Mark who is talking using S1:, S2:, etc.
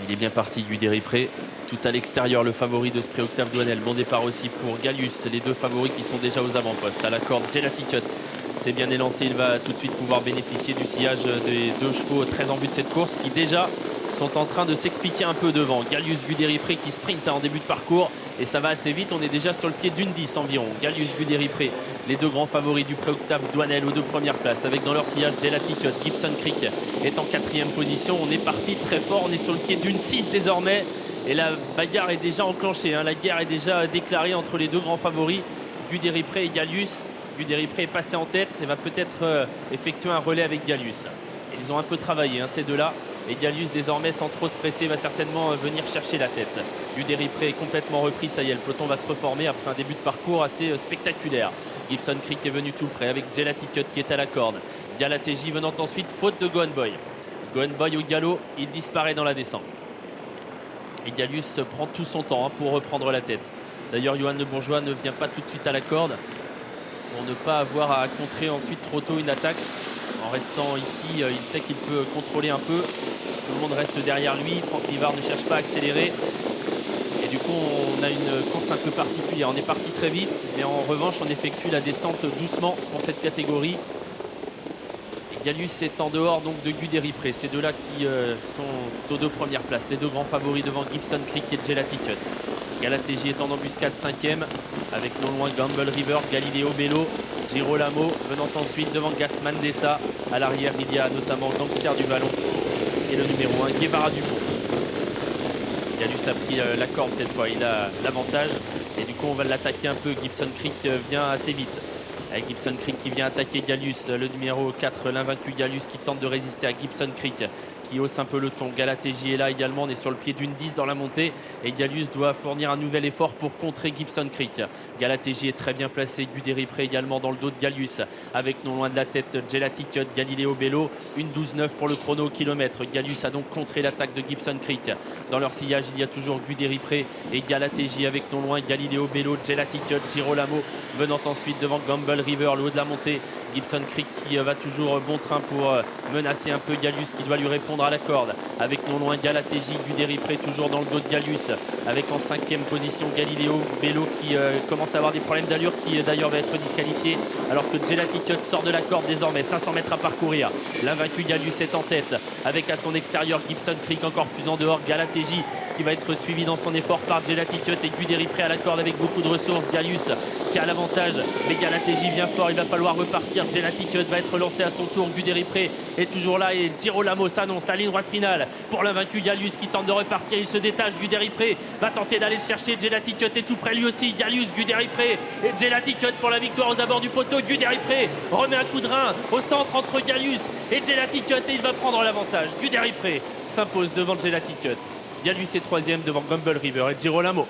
S1: Il est bien parti, Guderipré. Tout à l'extérieur, le favori de ce prix, Octave Douanel. Bon départ aussi pour Gallius. Les deux favoris qui sont déjà aux avant-postes. À la corde, Gelati Cut. C'est bien élancé. Il va tout de suite pouvoir bénéficier du sillage des deux chevaux très en vue de cette course qui déjà sont en train de s'expliquer un peu devant. Gallius, Guderipré qui sprint en début de parcours. Et ça va assez vite. On est déjà sur le pied d'une 10 environ. Gallius, Guderipré, les deux grands favoris du prix Octave Douanel aux deux premières places. Avec dans leur sillage Gelati Cut. Gibson Creek est en 4e position. On est parti très fort. On est sur le pied d'une 6 désormais. Et la bagarre est déjà enclenchée, hein. La guerre est déjà déclarée entre les deux grands favoris, Guderipré et Gallius. Guderipré est passé en tête et va peut-être effectuer un relais avec Gallius. Ils ont un peu travaillé, hein, ces deux-là. Et Gallius, désormais, sans trop se presser, va certainement venir chercher la tête. Guderipré est complètement repris, ça y est, le peloton va se reformer après un début de parcours assez spectaculaire. Gibson Creek est venu tout près avec Gelati Cut qui est à la corde. Galatéji venant ensuite, faute de Gohan Boy. Gohan Boy au galop, il disparaît dans la descente. Et Gallius prend tout son temps, hein, pour reprendre la tête. D'ailleurs, Johan Le Bourgeois ne vient pas tout de suite à la corde pour ne pas avoir à contrer ensuite trop tôt une attaque. En restant ici, il sait qu'il peut contrôler un peu. Tout le monde reste derrière lui. Franck Livard ne cherche pas à accélérer. Et du coup, on a une course un peu particulière. On est parti très vite, mais en revanche, on effectue la descente doucement pour cette catégorie. Gallius est en dehors donc de Guderipré. Ces deux-là qui sont aux deux premières places. Les deux grands favoris devant Gibson Creek et Gelati Cut. Galatéji est en embuscade 5e avec non loin Gamble River, Galileo Bello, Girolamo venant ensuite devant Gasman Dessa. À l'arrière, il y a notamment Gangster du Vallon et le numéro 1 Guevara Dupont. Gallius a pris la corde cette fois. Il a l'avantage et du coup on va l'attaquer un peu. Gibson Creek vient assez vite. Avec Gibson Creek qui vient attaquer Gallius, le numéro 4, l'invaincu Gallius qui tente de résister à Gibson Creek qui hausse un peu le ton. Galatéji est là également, on est sur le pied d'une 10 dans la montée et Gallius doit fournir un nouvel effort pour contrer Gibson Creek. Galatéji est très bien placé, Guderipré également dans le dos de Gallius avec non loin de la tête Gelati Cut, Galileo Bello, une 12-9 pour le chrono au kilomètre. Gallius a donc contré l'attaque de Gibson Creek. Dans leur sillage, il y a toujours Guderipré et Galatéji avec non loin Galileo Bello, Gelati Cut, Girolamo venant ensuite devant Gamble River, le haut de la montée. Gibson Creek qui va toujours bon train pour menacer un peu Gallius qui doit lui répondre à la corde. Avec non loin Galatéji, Guderipré toujours dans le dos de Gallius. Avec en 5e position Galileo Bello qui commence à avoir des problèmes d'allure, qui d'ailleurs va être disqualifié. Alors que Gelati Cut sort de la corde désormais. 500 mètres à parcourir. L'invaincu Gallius est en tête. Avec à son extérieur Gibson Creek encore plus en dehors. Galatéji qui va être suivi dans son effort par Gelati Cut et Guderipré à la corde avec beaucoup de ressources. Gallius qui a l'avantage. Mais Galatéji vient fort. Il va falloir repartir. Gelati Cut va être lancé à son tour. Guderipré est toujours là et Girolamo s'annonce. La ligne droite finale pour l'invaincu Gallius qui tente de repartir. Il se détache. Guderipré va tenter d'aller le chercher. Gelati Cut est tout près lui aussi. Gallius, Guderipré et Gelati Cut pour la victoire aux abords du poteau. Guderipré remet un coup de rein au centre entre Gallius et Gelati Cut et il va prendre l'avantage. Guderipré s'impose devant Gelati Cut. Gallius est 3e devant Gamble River et Girolamo.